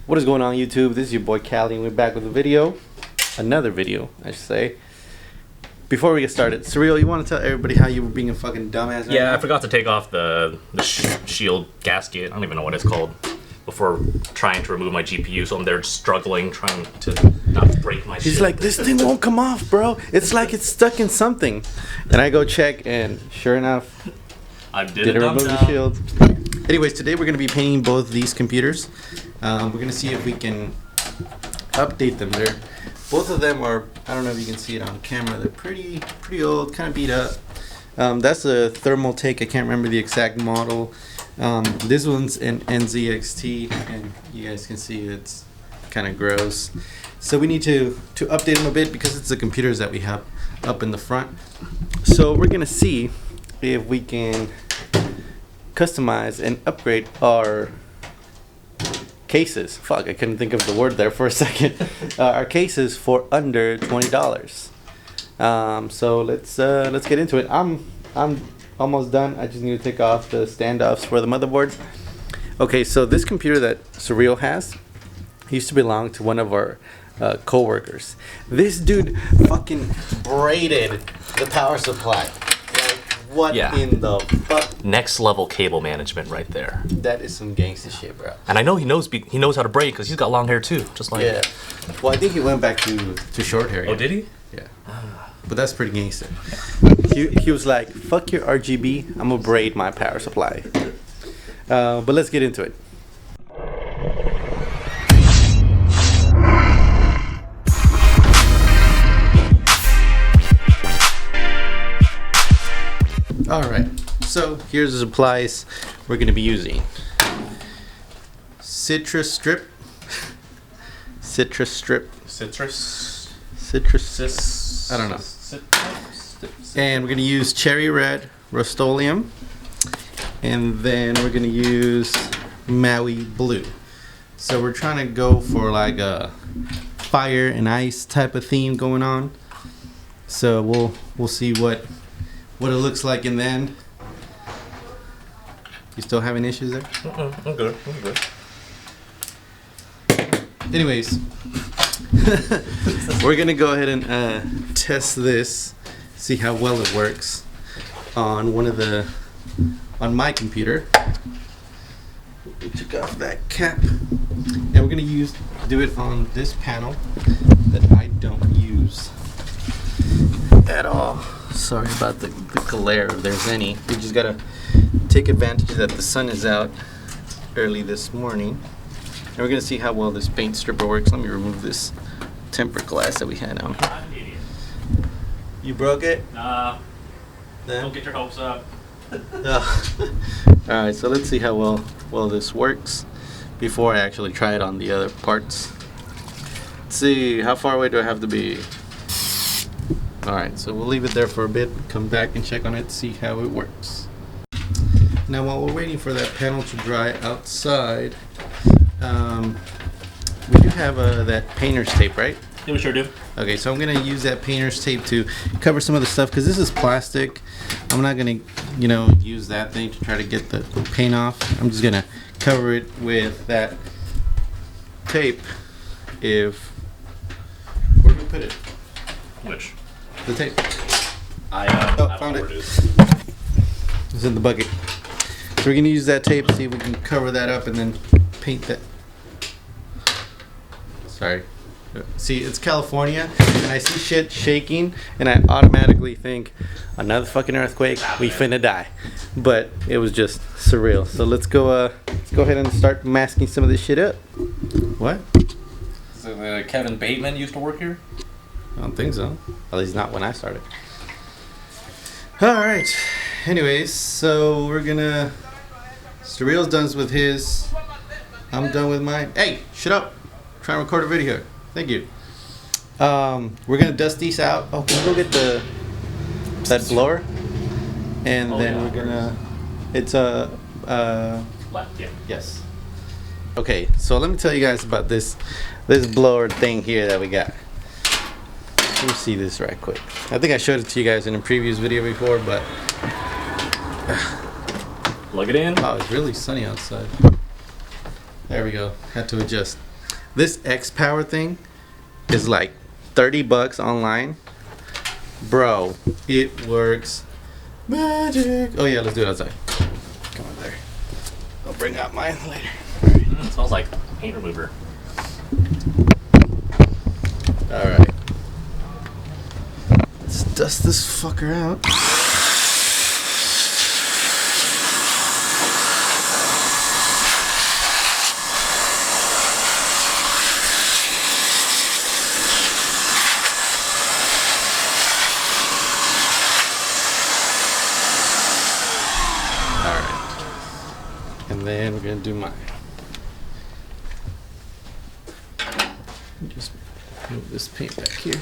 What is going on, YouTube? This is your boy Callie, and we're back with a video. Another video, I should say. Before we get started, Surreal, you want to tell everybody how you were being a fucking dumbass? Yeah, I forgot to take off the shield gasket. I don't even know what it's called. Before trying to remove my GPU, so I'm there struggling, trying to not break my shit. He's like, this thing won't come off, bro. It's like it's stuck in something. And I go check, and sure enough, I didn't remove the shield. Anyways, today we're going to be painting both these computers. We're going to see if we can update them. Both of them are, I don't know if you can see it on camera, they're pretty old, kind of beat up. That's a thermal take. I can't remember the exact model. This one's an NZXT, and you guys can see it's kind of gross. So we need to update them a bit because it's the computers that we have up in the front. So we're going to see if we can customize and upgrade our cases. Fuck, I couldn't think of the word there for a second. Our cases for under $20. So let's get into it. I'm almost done. I just need to take off the standoffs for the motherboard. Okay, so this computer that Surreal has used to belong to one of our co-workers. This dude fucking braided the power supply. What in the fuck? Next level cable management right there. That is some gangster shit, bro. And I know he knows how to braid because he's got long hair too, just like. Yeah. Well, I think he went back to short hair. Oh, did he? Yeah. But that's pretty gangster. He was like, fuck your RGB, I'm gonna braid my power supply. But let's get into it. Alright, so here's the supplies we're going to be using. Citrus strip. I don't know. And we're going to use cherry red Rust-Oleum. And then we're going to use Maui blue. So we're trying to go for like a fire and ice type of theme going on. So we'll see what it looks like in the end. You still having issues there? I'm good. Anyways, we're gonna go ahead and test this, see how well it works on on my computer. We took off that cap, and we're gonna do it on this panel that I don't use at all. Sorry about the glare, if there's any. We just gotta take advantage that the sun is out early this morning. And we're gonna see how well this paint stripper works. Let me remove this tempered glass that we had on. I'm an idiot. You broke it? Nah. Don't get your hopes up. Alright, so let's see how well this works before I actually try it on the other parts. Let's see, how far away do I have to be? Alright, so we'll leave it there for a bit, come back and check on it, see how it works. Now while we're waiting for that panel to dry outside, we do have that painter's tape, right? Yeah, we sure do. Okay, so I'm going to use that painter's tape to cover some of the stuff, because this is plastic. I'm not going to, use that thing to try to get the paint off. I'm just going to cover it with that tape. Where do we put it? Which? The tape. I found it. It's in the bucket. So we're going to use that tape, see if we can cover that up and then paint that. Sorry. See, it's California, and I see shit shaking, and I automatically think, another fucking earthquake, we finna die. But it was just surreal. So let's go ahead and start masking some of this shit up. What? So Kevin Bateman used to work here? I don't think so. At least not when I started. Alright. Anyways, so we're gonna... Surreal's done with his. I'm done with mine. Hey, shut up. I'm trying to record a video here. Thank you. We're gonna dust these out. Oh, can we go get that blower? And then we're gonna... It's a... Left, yeah. Yes. Okay, so let me tell you guys about this blower thing here that we got. Let me see this right quick. I think I showed it to you guys in a previous video before, but... Plug it in. Oh, it's really sunny outside. There we go. Had to adjust. This X Power thing is like $30 online. Bro, it works magic. Oh yeah, let's do it outside. Come on there. I'll bring out mine later. It smells like paint remover. Alright. Let's dust this fucker out. And then we're gonna do mine. Just move this paint back here.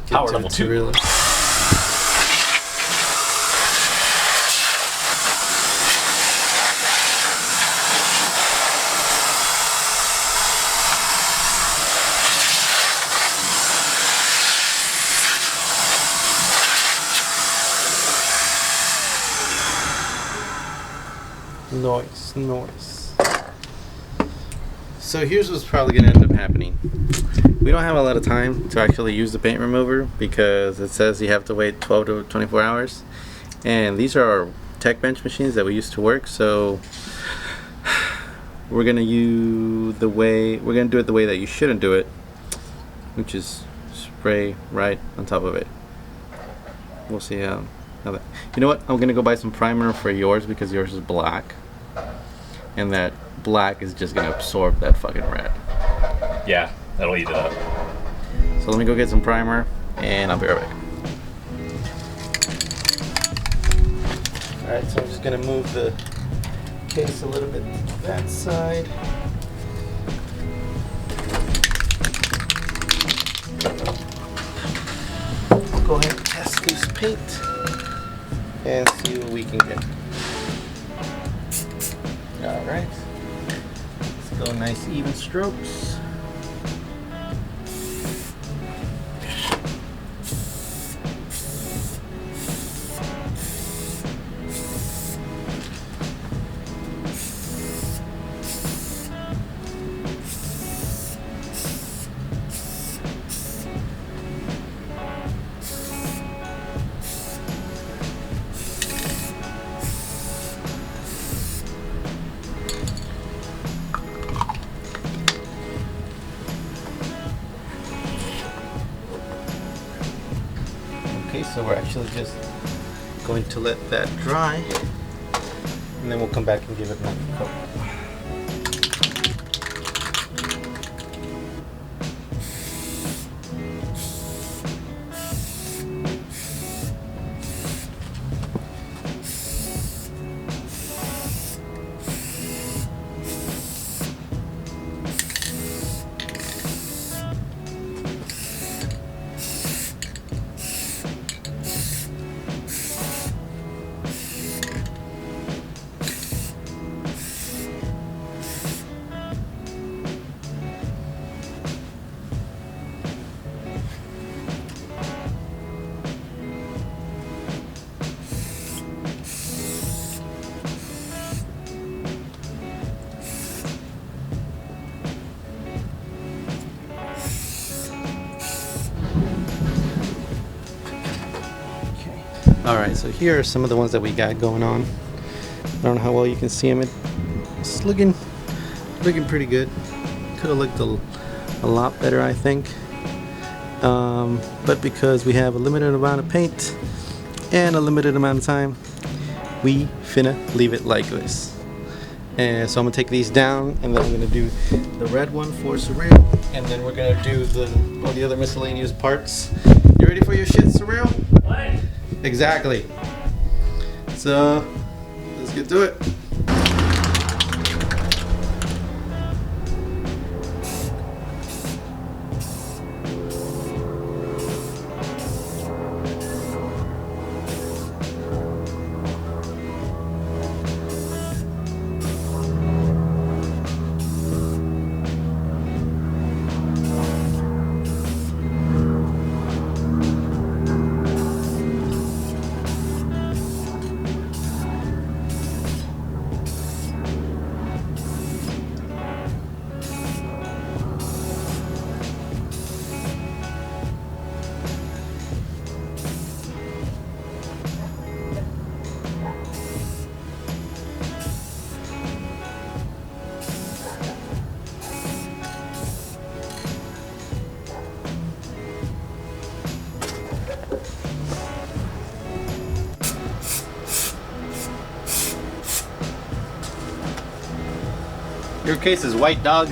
Power level 2. Noise. So here's what's probably gonna end up happening. We don't have a lot of time to actually use the paint remover because it says you have to wait 12 to 24 hours. And these are our tech bench machines that we used to work, so we're gonna do it the way that you shouldn't do it, which is spray right on top of it. We'll see how that. You know what? I'm gonna go buy some primer for yours because yours is black, and that black is just gonna absorb that fucking red. Yeah, that'll eat it up. So let me go get some primer, and I'll be right back. All right, so I'm just gonna move the case a little bit to that side. Go ahead and test this paint and see what we can get. Alright. Let's go nice even strokes. Okay, so we're actually just going to let that dry, and then we'll come back and give it another coat. Alright, so here are some of the ones that we got going on. I don't know how well you can see them. It's looking pretty good. Could have looked a lot better, I think. But because we have a limited amount of paint and a limited amount of time, we finna leave it like this. And so I'm gonna take these down, and then I'm gonna do the red one for Surreal, and then we're gonna do all the other miscellaneous parts. You ready for your shit, Surreal? What? Exactly. So let's get to it. Your case is white, dog.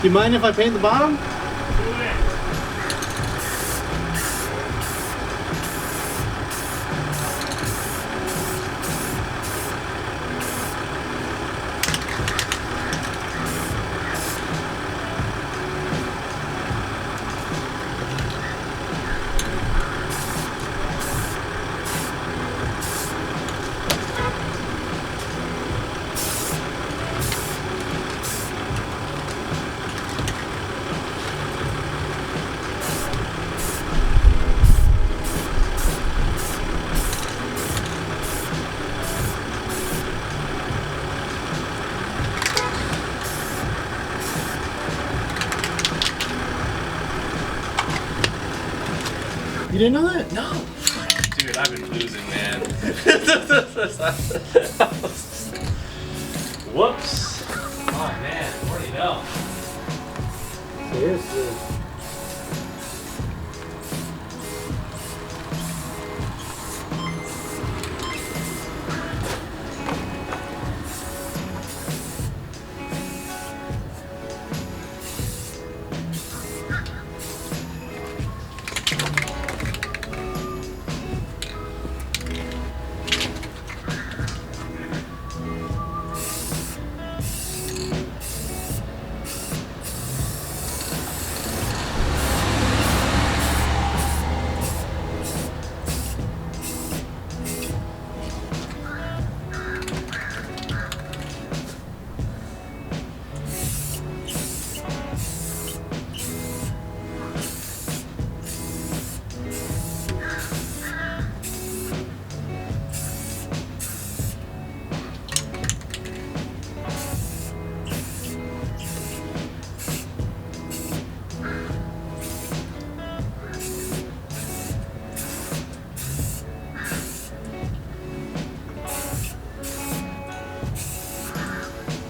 Do you mind if I paint the bottom? You didn't know that? No. Dude, I've been losing, man. Whoops. Oh, man. What do you know? Seriously.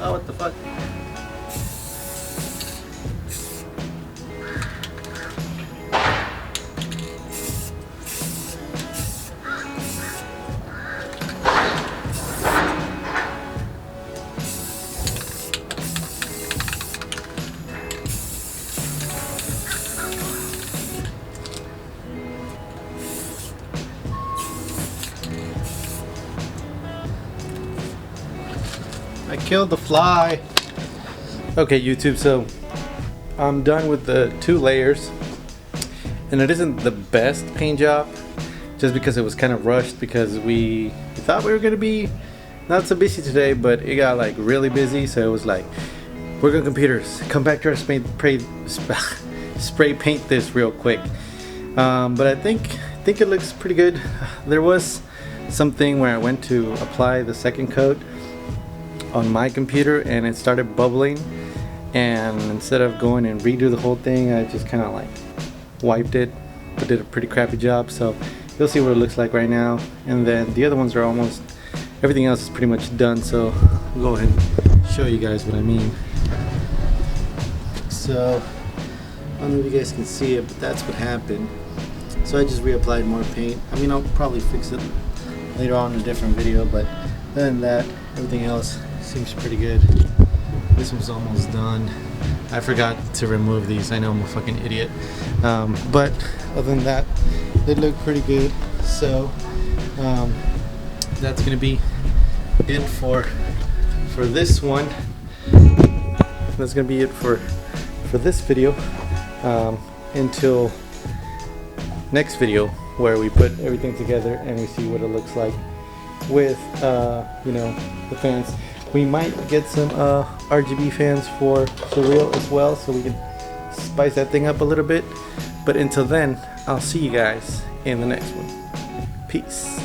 Oh, what the fuck? I killed the fly. Okay, YouTube, so I'm done with the 2 layers. And it isn't the best paint job, just because it was kind of rushed, because we thought we were gonna be not so busy today, but it got like really busy. So it was like, we're gonna computers, come back to our spray paint this real quick. But I think it looks pretty good. There was something where I went to apply the second coat on my computer and it started bubbling, and instead of going and redo the whole thing, I just kind of like wiped it, but did a pretty crappy job. So you'll see what it looks like right now, and then the other ones are almost, everything else is pretty much done. So I'll go ahead and show you guys what I mean. So I don't know if you guys can see it, but that's what happened. So I just reapplied more paint. I mean, I'll probably fix it later on in a different video, but other than that, everything else seems pretty good. This one's almost done. I forgot to remove these. I know I'm a fucking idiot. But other than that, they look pretty good. So that's gonna be it for this one. That's gonna be it for this video. Until next video, where we put everything together and we see what it looks like with you know, the fans. We might get some RGB fans for Surreal as well, so we can spice that thing up a little bit. But until then, I'll see you guys in the next one. Peace.